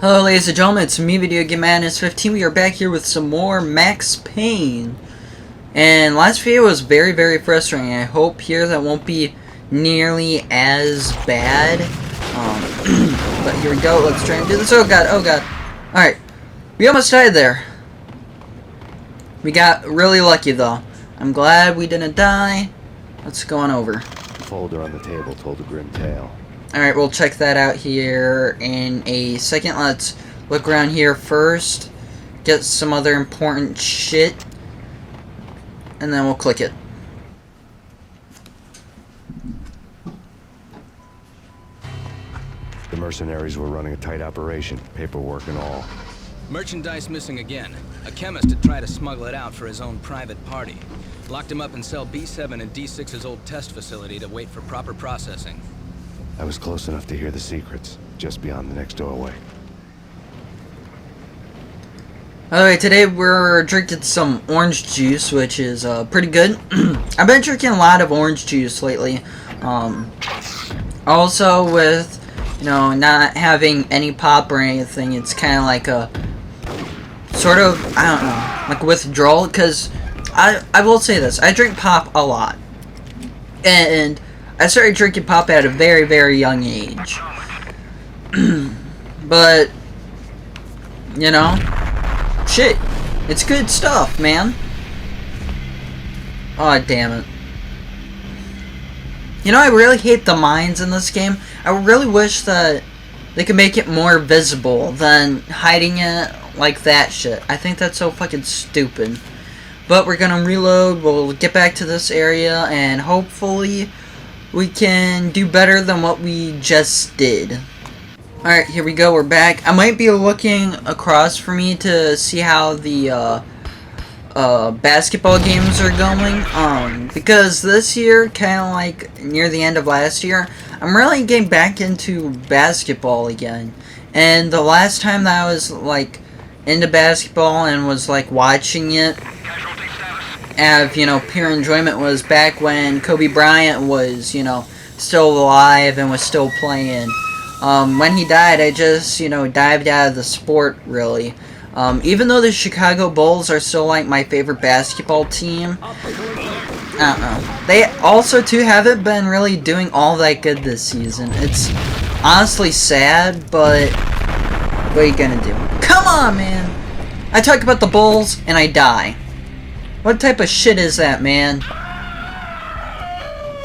Hello ladies and gentlemen, it's me, Video Game Madness 15. We are back here with some more Max Payne. And last video was very frustrating. I hope here that won't be nearly as bad. But here we go, let's try and do this. Oh god. Alright, we almost died there. We got really lucky though. I'm glad we didn't die. Let's go on over. The folder on the table told a grim tale. Alright, we'll check that out here in a second. Let's look around here first, get some other important shit, and then we'll click it. The mercenaries were running a tight operation, paperwork and all. Merchandise missing again. A chemist had tried to smuggle it out for his own private party. Locked him up in cell B7 in D6's old test facility to wait for proper processing. I was close enough to hear the secrets, just beyond the next doorway. Alright, today we're drinking some orange juice, which is pretty good. I've been drinking a lot of orange juice lately. Also with, you know, not having any pop or anything, it's kind of like a sort of, I don't know, like withdrawal, because I will say this, I drink pop a lot. And I started drinking pop at a very young age. But, you know, shit, it's good stuff, man. Oh, damn it. You know, I really hate the mines in this game. I really wish that they could make it more visible than hiding it like that shit. I think that's so fucking stupid. But we're gonna reload, we'll get back to this area, and hopefully we can do better than what we just did. Alright, here we go, we're back. I might be looking across for me to see how the basketball games are going. Because this year, kind of like near the end of last year, I'm really getting back into basketball again. And the last time that I was like into basketball and was like watching it, you know, pure enjoyment, was back when Kobe Bryant was, you know, still alive and was still playing. When he died, I just, you know, dived out of the sport, really. Even though the Chicago Bulls are still, like, my favorite basketball team, I don't know. They also, too, haven't been really doing all that good this season. It's honestly sad, but what are you gonna do? Come on, man! I talk about the Bulls, and I die. What type of shit is that, man?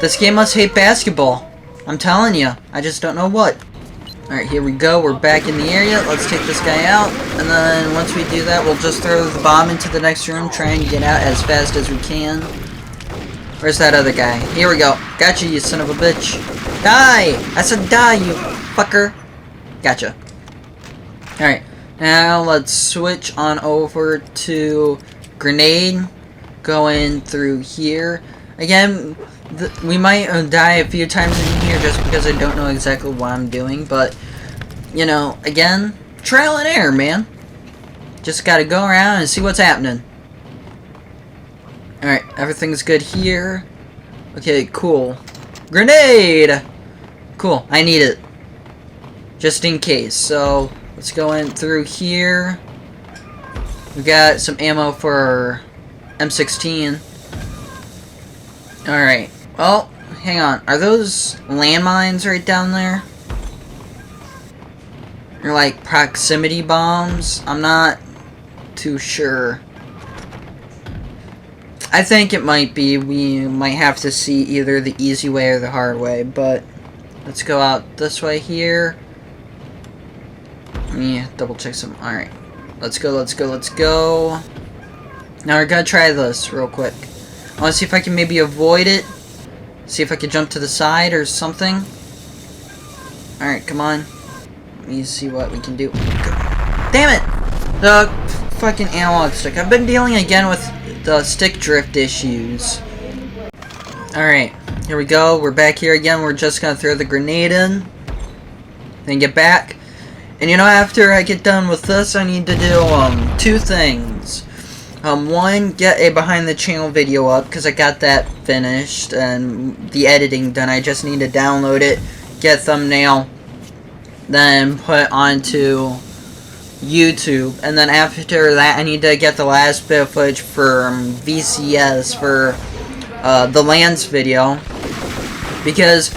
This game must hate basketball. I'm telling you. I just don't know what. Alright, here we go. We're back in the area. Let's take this guy out. And then once we do that, we'll just throw the bomb into the next room. Try and get out as fast as we can. Where's that other guy? Here we go. Gotcha, you son of a bitch. Die! I said die, you fucker. Gotcha. Alright. Now let's switch on over to grenade. Going through here. Again, we might die a few times in here just because I don't know exactly what I'm doing, but, you know, again, trial and error, man. Just gotta go around and see what's happening. Alright, everything's good here. Okay, cool. Grenade! Cool, I need it. Just in case. So, let's go in through here. We got some ammo for M16. Alright. Well, hang on. Are those landmines right down there? Or like proximity bombs? I'm not too sure. I think it might be. We might have to see either the easy way or the hard way, but let's go out this way here. Let me double check some. Alright. Let's go. Now we're gonna try this real quick. I want to see if I can maybe avoid it. See if I can jump to the side or something. Alright, come on. Let me see what we can do. Damn it! The fucking analog stick. I've been dealing again with the stick drift issues. Alright, here we go. We're back here again. We're just gonna throw the grenade in. Then get back. And you know, after I get done with this, I need to do, two things. One, get a behind the channel video up, because I got that finished, and the editing done. I just need to download it, get a thumbnail, then put onto YouTube, and then after that I need to get the last bit of footage from VCS for the Lands video, because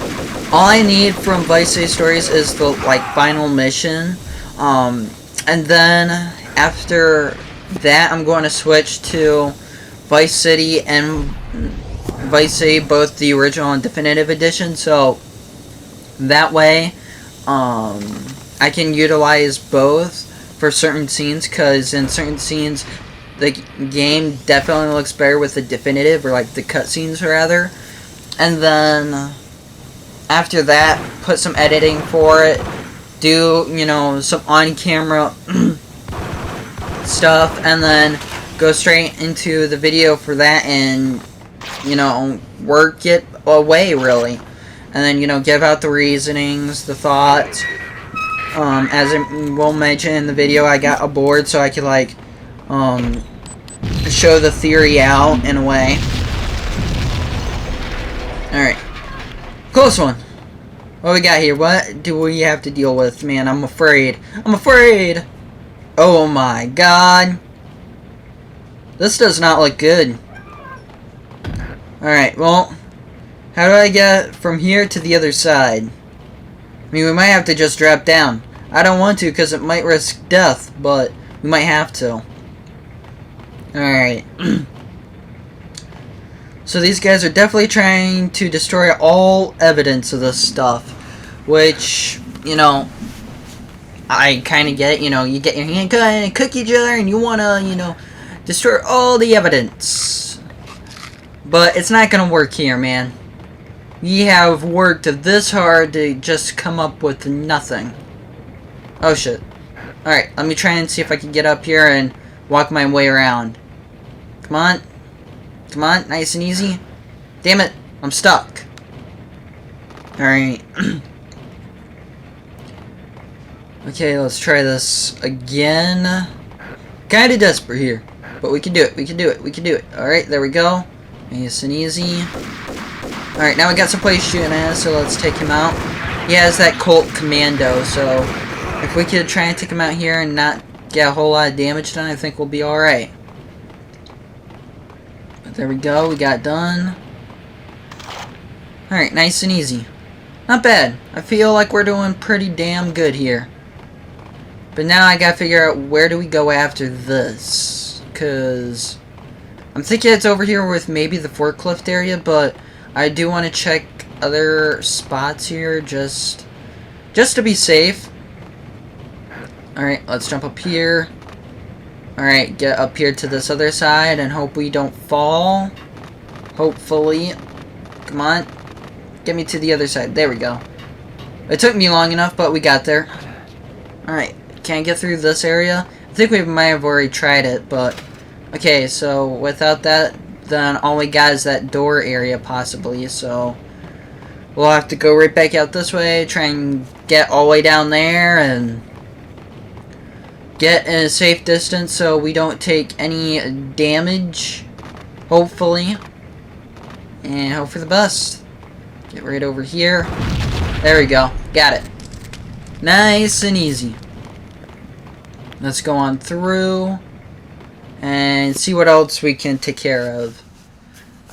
all I need from Vice City Stories is the final mission, and then after that I'm going to switch to Vice City and Vice City, both the original and definitive edition, so that way I can utilize both for certain scenes, because in certain scenes the game definitely looks better with the definitive, or the cutscenes rather, and then after that put some editing for it, do some on-camera stuff, and then go straight into the video for that and work it away really, and then give out the reasonings, the thoughts. As I will mention in the video, I got a board so I could show the theory out in a way. Alright. Close one. What we got here? What do we have to deal with? Man, I'm afraid. I'm afraid! Oh my god. This does not look good. Alright, well, how do I get from here to the other side? I mean, we might have to just drop down. I don't want to because it might risk death, but we might have to. Alright. So these guys are definitely trying to destroy all evidence of this stuff, which, I kind of get. You get your hand cut and cook each other and you want to, destroy all the evidence. But it's not going to work here, man. We have worked this hard to just come up with nothing. Oh shit. Alright, let me try and see if I can get up here and walk my way around. Come on. Come on, nice and easy. Damn it, I'm stuck. Alright. Okay, let's try this again. Kinda desperate here, but we can do it, we can do it, we can do it. Alright, there we go. Nice and easy. Alright, now we got someplace shooting at us, so let's take him out. He has that Colt Commando, so if we could try and take him out here and not get a whole lot of damage done, I think we'll be alright. But there we go, we got done. Alright, nice and easy. Not bad. I feel like we're doing pretty damn good here. But now I gotta figure out where do we go after this. Because I'm thinking it's over here with maybe the forklift area, but I do want to check other spots here just to be safe. Alright, let's jump up here. Alright, get up here to this other side and hope we don't fall. Hopefully. Come on. Get me to the other side. There we go. It took me long enough, but we got there. Alright, can't get through this area. I think we might have already tried it, but... Okay, so without that, then all we got is that door area, possibly, so... We'll have to go right back out this way, try and get all the way down there, and... get in a safe distance so we don't take any damage, hopefully. And hope for the best. Get right over here. There we go. Got it. Nice and easy. Let's go on through and see what else we can take care of.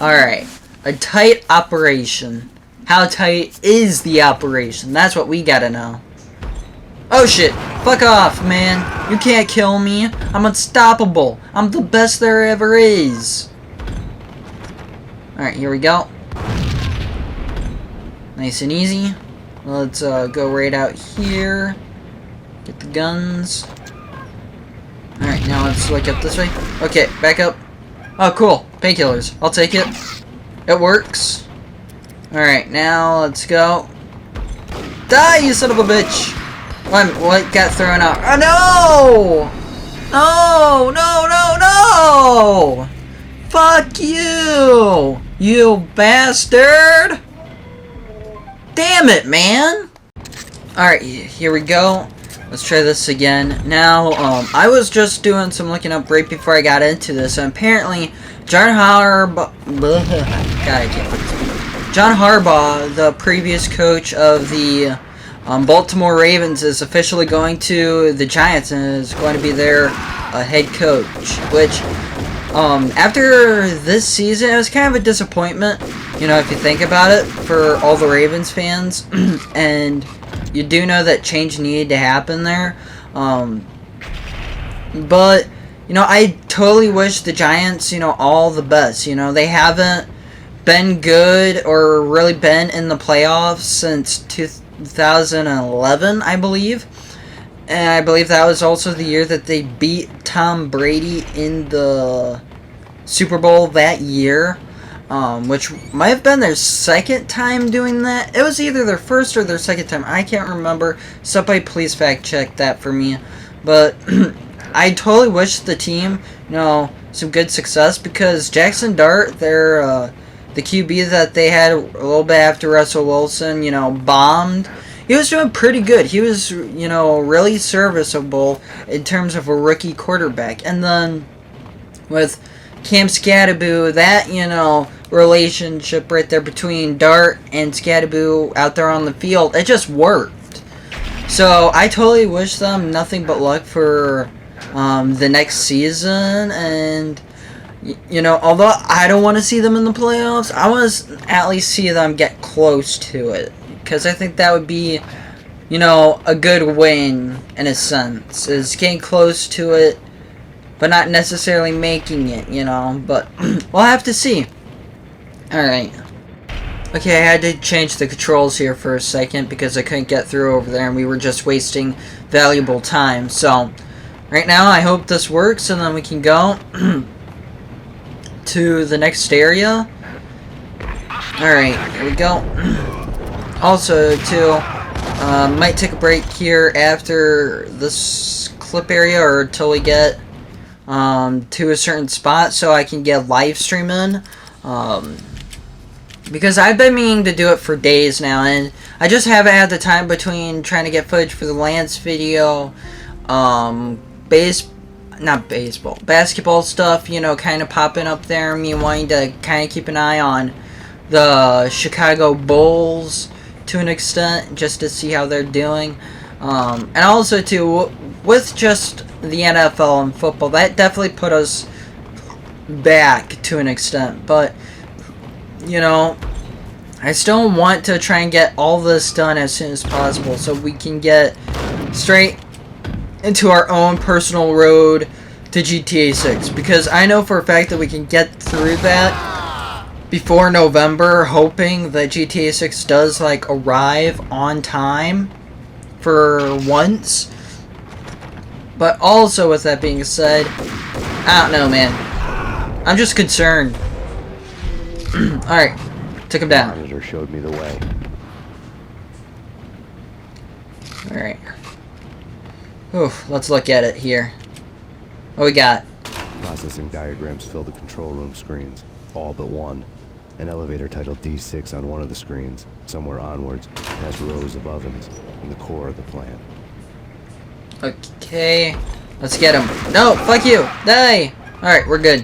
Alright. A tight operation. How tight is the operation? That's what we gotta know. Oh shit. Fuck off, man. You can't kill me. I'm unstoppable. I'm the best there ever is. Alright, here we go. Nice and easy. Let's go right out here. Get the guns. Alright, now let's look up this way. Okay, back up. Oh, cool. Painkillers. I'll take it. It works. Alright, now let's go. Die, you son of a bitch! What got thrown out? Oh, no! No, no, no, no! Fuck you! You bastard! Damn it, man! Alright, here we go. Let's try this again. Now, I was just doing some looking up right before I got into this, and apparently, John Harbaugh, the previous coach of the Baltimore Ravens is officially going to the Giants and is going to be their head coach, which after this season, it was kind of a disappointment, you know, if you think about it, for all the Ravens fans, and you do know that change needed to happen there, but, you know, I totally wish the Giants, you know, all the best. You know, they haven't been good or really been in the playoffs since 2011, I believe. And I believe that was also the year that they beat Tom Brady in the Super Bowl that year, which might have been their second time doing that. It was either their first or their second time. I can't remember. Somebody please fact check that for me. But I totally wish the team, you know, some good success, because Jackson Dart, the QB that they had a little bit after Russell Wilson, you know, bombed. He was doing pretty good. He was, you know, really serviceable in terms of a rookie quarterback. And then with Cam Scattaboo, that, you know, relationship right there between Dart and Scattaboo out there on the field, it just worked. So I totally wish them nothing but luck for the next season. And, you know, although I don't want to see them in the playoffs, I want to at least see them get close to it, because I think that would be, you know, a good win in a sense, is getting close to it, but not necessarily making it, you know, but we'll have to see. Alright. Okay, I had to change the controls here for a second because I couldn't get through over there and we were just wasting valuable time. So, right now I hope this works and then we can go to the next area. Alright, here we go. Also, too, might take a break here after this clip area or until we get to a certain spot so I can get live streaming. Because I've been meaning to do it for days now, and I just haven't had the time between trying to get footage for the Lance video, basketball stuff, you know, kind of popping up there, me wanting to kind of keep an eye on the Chicago Bulls to an extent, just to see how they're doing. And also, too, with just the NFL and football, that definitely put us back to an extent. But, you know, I still want to try and get all this done as soon as possible so we can get straight into our own personal road to GTA 6. Because I know for a fact that we can get through that before November, hoping that GTA 6 does, like, arrive on time for once. But also, with that being said, I don't know, man. I'm just concerned. Alright, took him down. The monitor showed me the way. Alright. Oof, let's look at it here. What we got? Processing diagrams fill the control room screens, all but one. An elevator titled D6 on one of the screens. Somewhere onwards, it has rows of ovens in the core of the plant. Okay, let's get him. No, fuck you! Die! Alright, we're good.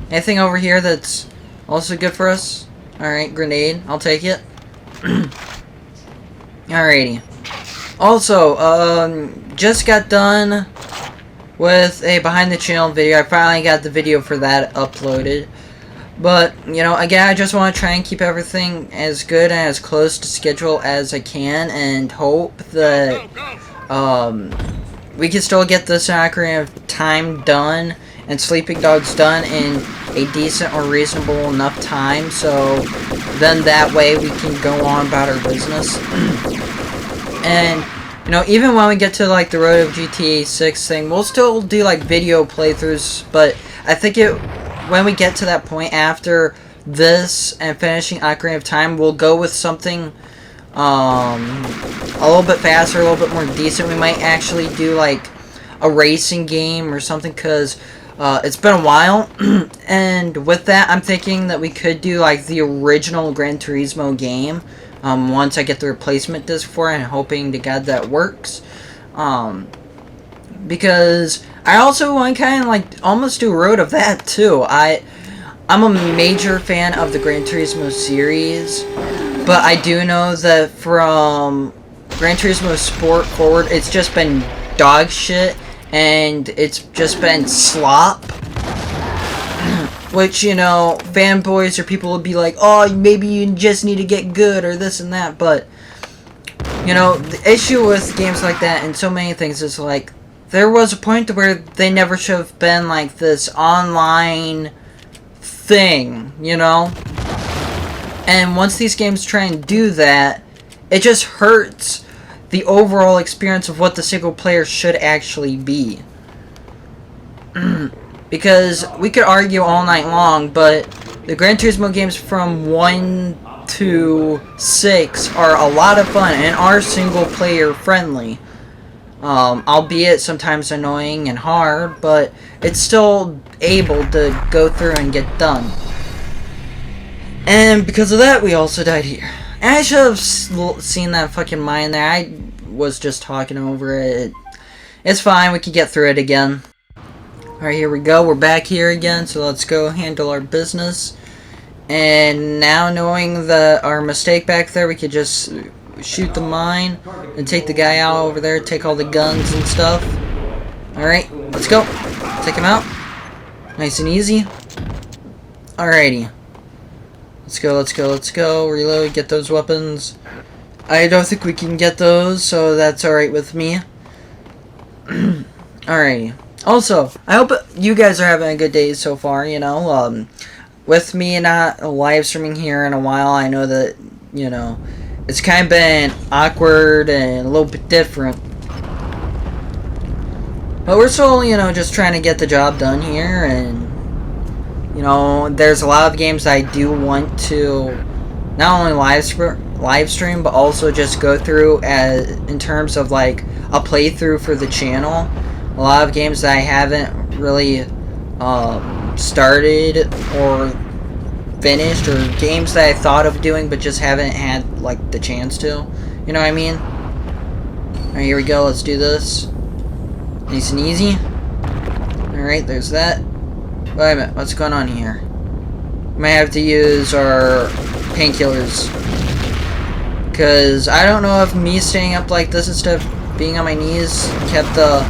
Anything over here that's also good for us? Alright, grenade. I'll take it. Alrighty. Also, just got done with a behind the channel video. I finally got the video for that uploaded. But, you know, again, I just want to try and keep everything as good and as close to schedule as I can, and hope that we can still get this Ocarina of Time done and Sleeping Dogs done in a decent or reasonable enough time, so then that way we can go on about our business. And, you know, even when we get to, like, the Road of GTA 6 thing, we'll still do, like, video playthroughs, but I think when we get to that point after this and finishing Ocarina of Time, we'll go with something a little bit faster, a little bit more decent. We might actually do like a racing game or something, because it's been a while. And with that, I'm thinking that we could do like the original Gran Turismo game once I get the replacement disc for it, and hoping to God that works. Because I also want to kind of like almost do a road of that too. I'm a major fan of the Gran Turismo series, but I do know that from Gran Turismo Sport Forward, it's just been dog shit, and it's just been slop. Which, you know, fanboys or people would be like, oh, maybe you just need to get good or this and that, but, you know, the issue with games like that and so many things is, like, there was a point where they never should have been, like, this online thing, you know? And once these games try and do that, it just hurts the overall experience of what the single player should actually be. Because we could argue all night long, but the Gran Turismo games from 1 to 6 are a lot of fun and are single player friendly. Albeit sometimes annoying and hard, but it's still able to go through and get done. And because of that, we also died here. And I should have seen that fucking mine there. I was just talking over it. It's fine, we can get through it again. Alright, here we go. We're back here again, so let's go handle our business. And now knowing that our mistake back there, we could just shoot the mine and take the guy out over there, take all the guns and stuff. Alright, let's go. Take him out. Nice and easy. Alrighty. Let's go, let's go, let's go. Reload, get those weapons. I don't think we can get those, so that's alright with me. Alrighty. Also, I hope you guys are having a good day so far, you know. With me not live streaming here in a while, I know that, you know, it's kind of been awkward and a little bit different. But we're still, you know, just trying to get the job done here, and, you know, there's a lot of games I do want to not only live stream, but also just go through in terms of, like, a playthrough for the channel. A lot of games that I haven't really started or finished, or games that I thought of doing but just haven't had, like, the chance to. You know what I mean? Alright, here we go. Let's do this. Nice and easy. Alright, there's that. Wait a minute. What's going on here? We might have to use our painkillers. Because I don't know if me staying up like this instead of being on my knees kept the...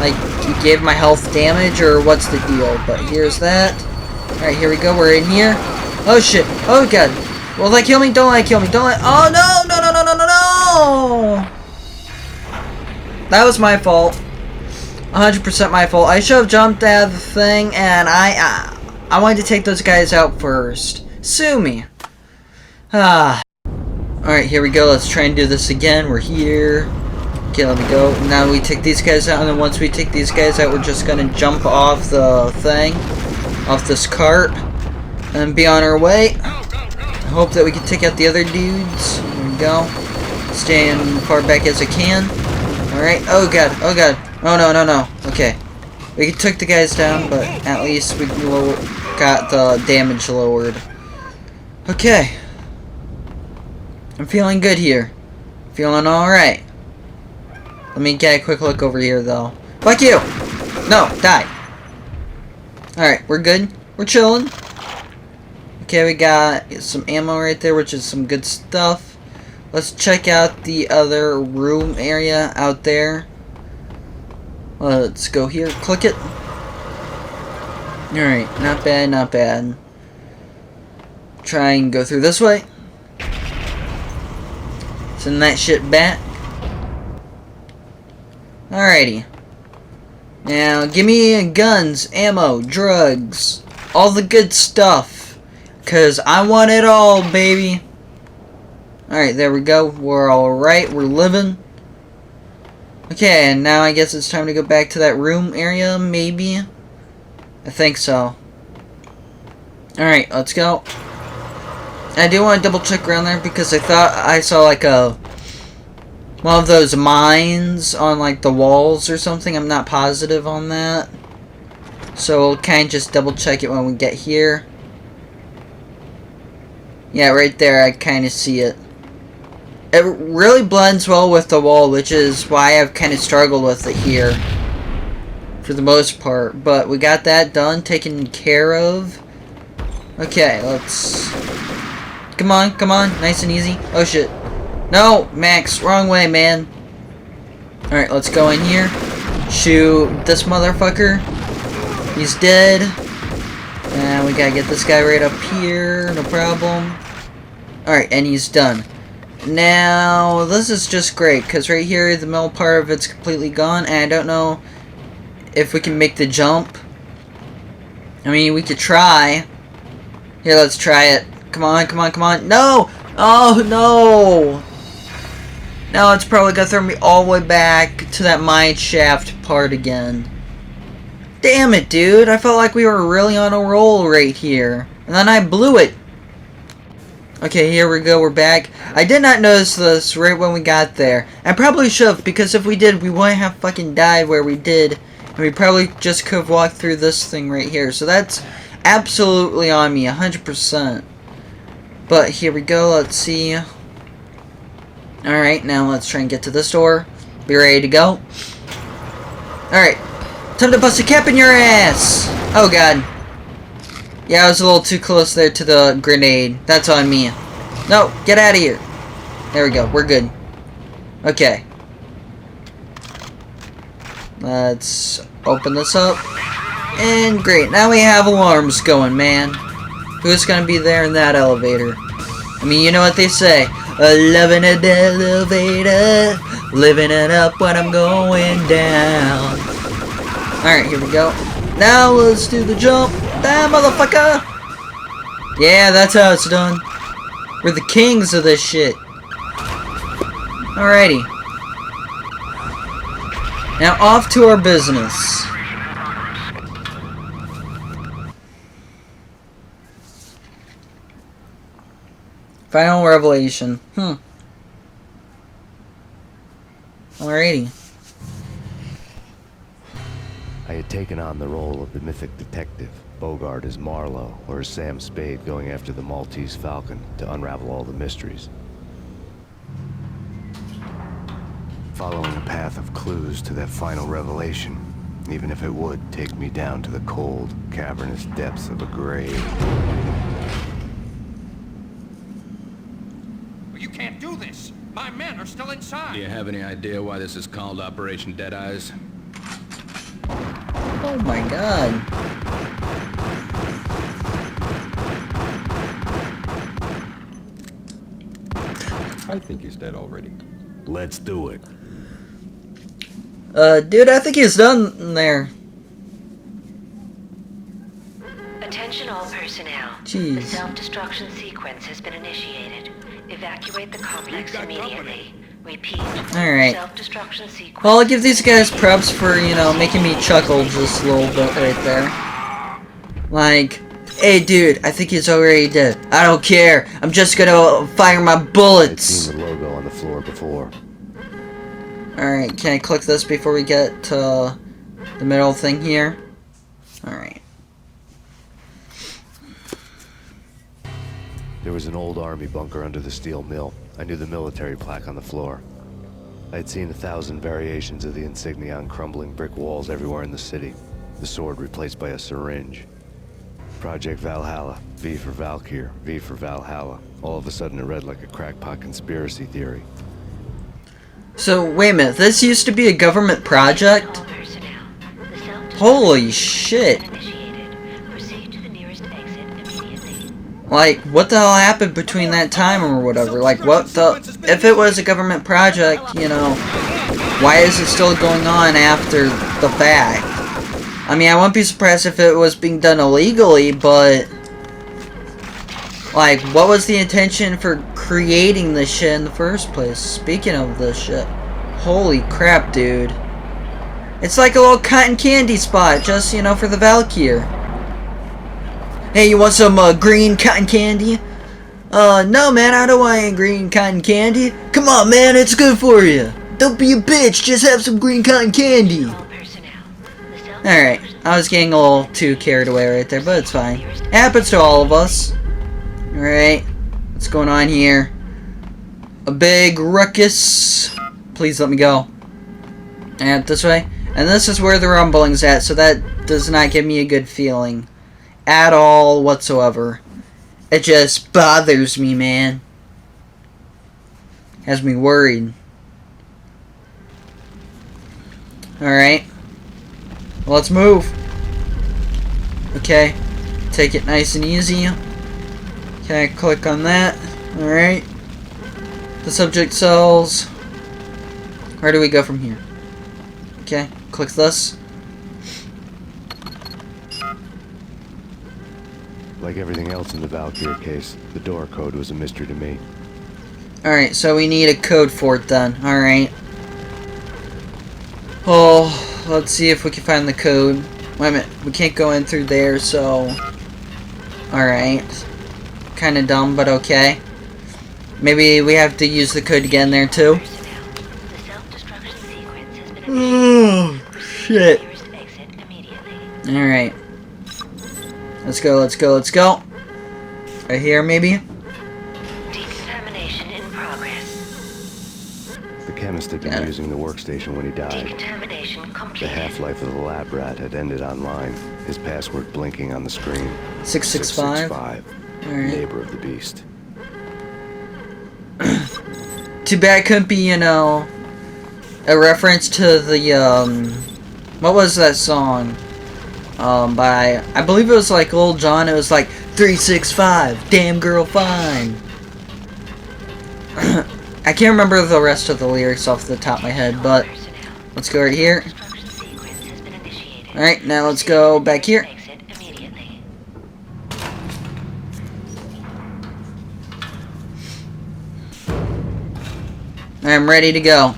like, you gave my health damage, or what's the deal? But here's that. Alright, here we go. We're in here. Oh, shit. Oh, God. Will they kill me? Don't let kill me. Don't let... Oh, no! No, no, no, no, no, no! That was my fault. 100% my fault. I should have jumped out of the thing, and I wanted to take those guys out first. Sue me. Alright, here we go. Let's try and do this again. We're here. Okay, let me go. Now we take these guys out, and then once we take these guys out, we're just gonna jump off the thing, off this cart, and be on our way. I hope that we can take out the other dudes. Here we go. Staying far back as I can. Alright. Oh god. Oh god. Oh no, no, no. Okay. We took the guys down, but at least we got the damage lowered. Okay. I'm feeling good here. Feeling alright. Let me get a quick look over here, though. Fuck you! No, die. Alright, we're good. We're chilling. Okay, we got some ammo right there, which is some good stuff. Let's check out the other room area out there. Let's go here. Click it. Alright, not bad, not bad. Try and go through this way. Send that shit back. Alrighty. Now, give me guns, ammo, drugs, all the good stuff. 'Cause I want it all, baby. Alright, there we go. We're alright. We're living. Okay, and now I guess it's time to go back to that room area, maybe? I think so. Alright, let's go. I do want to double check around there because I thought I saw like one of those mines on like the walls or something. I'm not positive on that. So we'll kind of just double check it when we get here. Yeah, right there, I kind of see it. It really blends well with the wall, which is why I've kind of struggled with it here. For the most part. But we got that done, taken care of. Okay, let's... Come on, come on. Nice and easy. Oh, shit. No, Max, wrong way, man. Alright, let's go in here. Shoot this motherfucker. He's dead. And we gotta get this guy right up here. No problem. Alright, and he's done. Now, this is just great, because right here, the middle part of it's completely gone, and I don't know if we can make the jump. I mean, we could try. Here, let's try it. Come on, come on, come on. No! Oh, no! Now it's probably gonna throw me all the way back to that mine shaft part again. Damn it, dude. I felt like we were really on a roll right here. And then I blew it. Okay, here we go. We're back. I did not notice this right when we got there. I probably should have, because if we did, we wouldn't have fucking died where we did. And we probably just could have walked through this thing right here. So that's absolutely on me, 100%. But here we go. Let's see. Alright, now let's try and get to this door. Be ready to go. Alright. Time to bust a cap in your ass! Oh god. Yeah, I was a little too close there to the grenade. That's on me. No, get out of here. There we go, we're good. Okay. Let's open this up. And great, now we have alarms going, man. Who's gonna be there in that elevator? I mean, you know what they say. Loving an elevator, living it up when I'm going down. Alright, here we go. Now let's do the jump. That motherfucker! Yeah, that's how it's done. We're the kings of this shit. Alrighty. Now off to our business. Final revelation. Alrighty. I had taken on the role of the mythic detective, Bogart as Marlowe, or as Sam Spade going after the Maltese Falcon to unravel all the mysteries. Following a path of clues to that final revelation, even if it would take me down to the cold, cavernous depths of a grave. You can't do this! My men are still inside! Do you have any idea why this is called Operation Deadeyes? Oh my god. I think he's dead already. Let's do it. Dude, I think he's done there. Attention all personnel. Jeez. The self-destruction sequence has been initiated. Evacuate the complex immediately. Repeat. Alright. Self-destruction sequence. Well, I'll give these guys props for, you know, making me chuckle just a little bit right there. Like, hey dude, I think he's already dead. I don't care. I'm just gonna fire my I'd bullets. seen the logo on the floor before. Alright, can I click this before we get to the middle thing here? Alright. There was an old army bunker under the steel mill. I knew the military plaque on the floor. I had seen 1,000 variations of the insignia on crumbling brick walls everywhere in the city. The sword replaced by a syringe. Project Valhalla, V for Valkyr, V for Valhalla. All of a sudden it read like a crackpot conspiracy theory. So, wait a minute, this used to be a government project? All personnel. The self-destruction Holy sequence shit. has been initiated. Proceed to the nearest exit immediately. Like, what the hell happened between that time or whatever? Like, what the... If it was a government project, you know, why is it still going on after the fact? I mean, I wouldn't be surprised if it was being done illegally, but... Like, what was the intention for creating this shit in the first place? Speaking of this shit. Holy crap, dude. It's like a little cotton candy spot, just, you know, for the Valkyr. Hey, you want some green cotton candy? No, man, I don't want any green cotton candy. Come on, man, it's good for you. Don't be a bitch, just have some green cotton candy. All personnel. The self-destruction Alright, I was getting a little too carried away right there, but it's fine. It happens to all of us. Alright, what's going on here? A big ruckus. Please let me go. And this way. And this is where the rumbling's at, so that does not give me a good feeling. At all whatsoever. It just bothers me, man. Has me worried. Alright. Well, let's move. Okay. Take it nice and easy. Okay, click on that. Alright. The subject cells. Where do we go from here? Okay, click this. Like everything else in the Valkyrie case, the door code was a mystery to me. Alright, so we need a code for it then. Alright. Oh, let's see if we can find the code. Wait a minute, we can't go in through there, so... Alright. Kinda dumb, but okay. Maybe we have to use the code to get in there too. Oh, shit. Alright. Let's go, let's go, let's go. Right here, maybe? Decontamination in progress. The chemist had been using the workstation when he died. Decontamination The completed. half-life of the lab rat had ended online, his password blinking on the screen. 665. 665. Alright. Neighbor of the beast. Too bad it couldn't be, you know, a reference to the, what was that song? By, I believe it was like Lil Jon. It was like 365, damn girl fine. I can't remember the rest of the lyrics off the top of my head, but let's go right here. Alright, now let's go back here. I'm ready to go.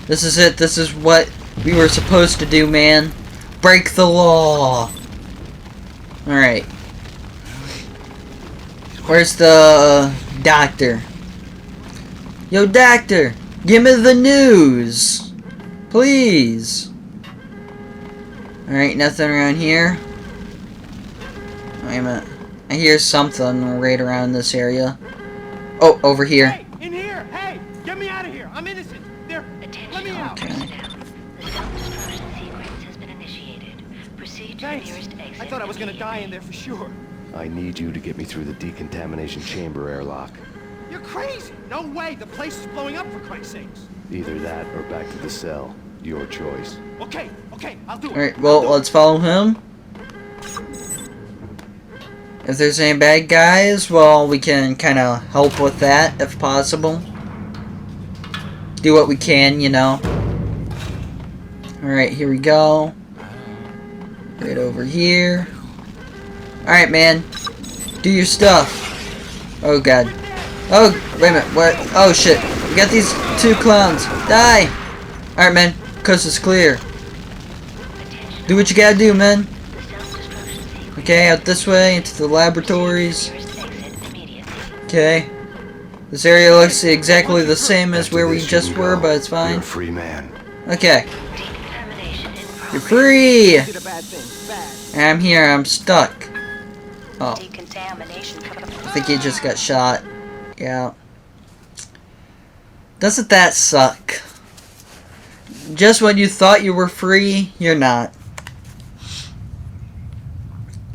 This is it. This is what we were supposed to do, man. Break the law. Alright. Where's the doctor? Yo, doctor, give me the news. Please. Alright, nothing around here. Wait a minute. I hear something right around this area. Oh, over here. Hey, in here! Hey, get me out of here! I'm innocent. There, let me out. Okay. The self-destruction sequence has been initiated. Proceed to the Thanks. nearest exit. I thought I was gonna die in there for sure. I need you to get me through the decontamination chamber airlock. You're crazy. No way. The place is blowing up, for Christ's sakes. Either that or back to the cell. Your choice. Okay, I'll do it. Alright, well, let's follow him. If there's any bad guys, well, we can kind of help with that, if possible. Do what we can, you know. Alright, here we go. Right over here. Alright, man. Do your stuff. Oh, God. Oh, wait a minute. What? Oh, shit. We got these two clowns. Die! Alright, man. Coast is clear. Do what you gotta do, man. Okay, out this way, into the laboratories. Okay. This area looks exactly the same as where we just were, but it's You're fine. a free man. Okay. Decontamination in You're progress. free! Did a bad thing. Bad. I'm here, I'm stuck. Oh, Decontamination. I think he just got shot. Yeah. Doesn't that suck? Just when you thought you were free, you're not.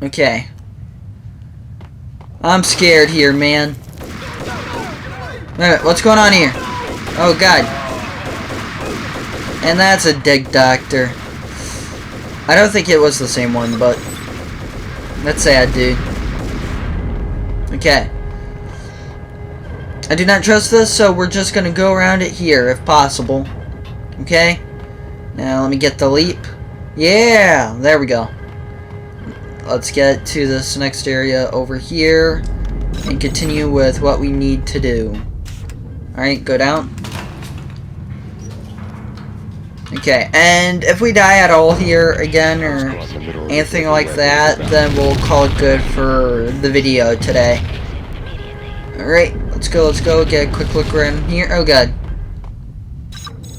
Okay. I'm scared here, man. What's going on here? Oh, God. And that's a dead doctor. I don't think it was the same one, but that's sad, dude. Okay. I do not trust this, so we're just gonna go around it here, if possible. Okay? Now, let me get the leap. Yeah! There we go. Let's get to this next area over here and continue with what we need to do. Alright, go down. Okay, and if we die at all here again or anything like that, then we'll call it good for the video today. Alright, let's go, get a quick look around here. Oh, God.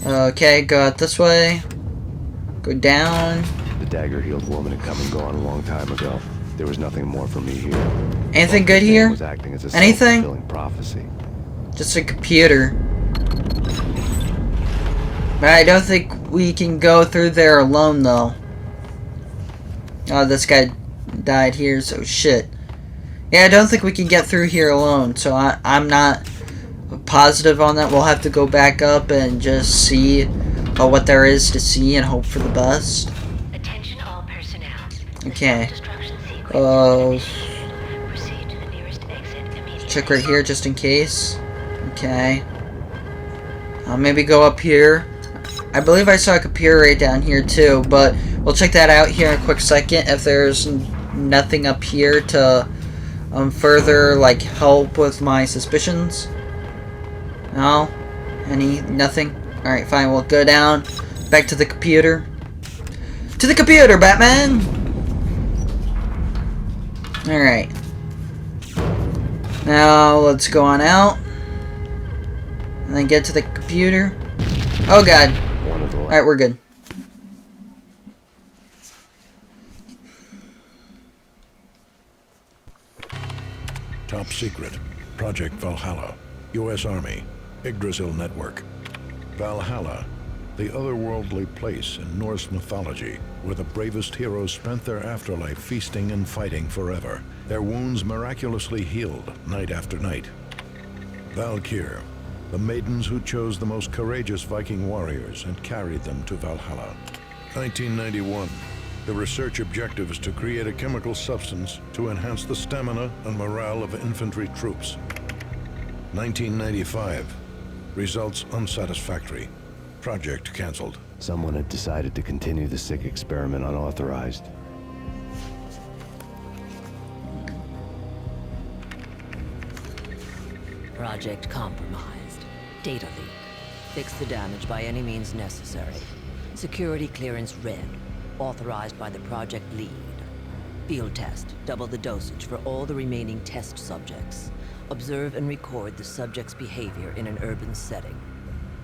Okay, go out this way. Go down. The dagger-heeled woman had come and gone a long time ago. There was nothing more for me here. Anything good here? Was acting as a Anything? self-fulfilling prophecy. Just a computer. But I don't think we can go through there alone, though. Oh, this guy died here, so shit. Yeah, I don't think we can get through here alone, so I'm not positive on that. We'll have to go back up and just see what there is to see and hope for the best. Attention all personnel. Okay. Destruction sequence. Proceed to the nearest exit immediately. Check right here just in case. Okay. Maybe go up here. I believe I saw a computer right down here too, but we'll check that out here in a quick second if there's nothing up here to further like help with my suspicions. No? Nothing? Alright, fine, we'll go down back to the computer. To the computer, Batman! Alright. Now let's go on out. And then get to the computer. Oh god. Alright, we're good. Top secret. Project Valhalla. U.S. Army. Yggdrasil Network. Valhalla, the otherworldly place in Norse mythology where the bravest heroes spent their afterlife feasting and fighting forever, their wounds miraculously healed night after night. Valkyr, the maidens who chose the most courageous Viking warriors and carried them to Valhalla. 1991. The research objective is to create a chemical substance to enhance the stamina and morale of infantry troops. 1995. Results unsatisfactory. Project cancelled. Someone had decided to continue the sick experiment unauthorized. Project compromised. Data leak. Fix the damage by any means necessary. Security clearance red. Authorized by the project lead. Field test. Double the dosage for all the remaining test subjects. Observe and record the subject's behavior in an urban setting.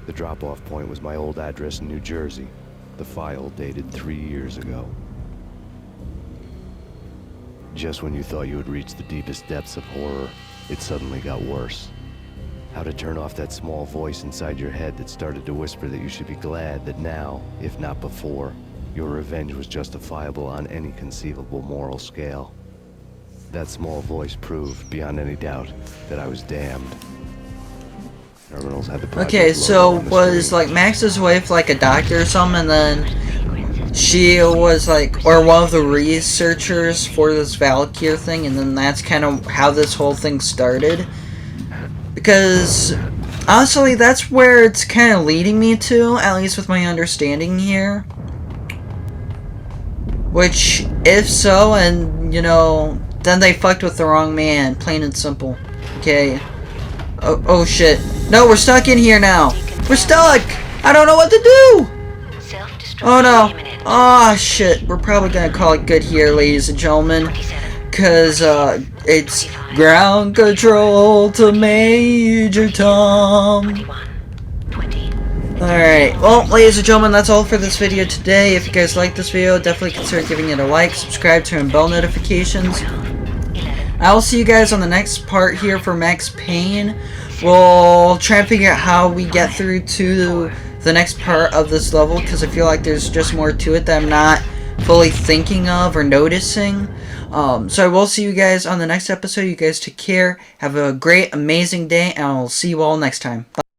The drop-off point was my old address in New Jersey. The file dated 3 years ago. Just when you thought you had reached the deepest depths of horror, it suddenly got worse. How to turn off that small voice inside your head that started to whisper that you should be glad that now, if not before, your revenge was justifiable on any conceivable moral scale. That small voice proved, beyond any doubt, that I was damned. Terminals had the project Okay, logo so on the was screen. like Max's wife like a doctor or something, and then she was like, or one of the researchers for this Valkyr thing, and then that's kind of how this whole thing started. Because honestly, that's where it's kind of leading me to, at least with my understanding here. Which, if so, and you know, then they fucked with the wrong man, plain and simple. Okay. Oh shit. No, we're stuck in here now. We're stuck! I don't know what to do! Oh no. Oh shit. We're probably gonna call it good here, ladies and gentlemen. Cause, it's ground control to Major Tom. Alright, well, ladies and gentlemen, that's all for this video today. If you guys like this video, definitely consider giving it a like, subscribe, turn on bell notifications. I will see you guys on the next part here for Max Payne. We'll try and figure out how we get through to the next part of this level, because I feel like there's just more to it that I'm not fully thinking of or noticing. So I will see you guys on the next episode. You guys take care. Have a great, amazing day, and I'll see you all next time. Bye.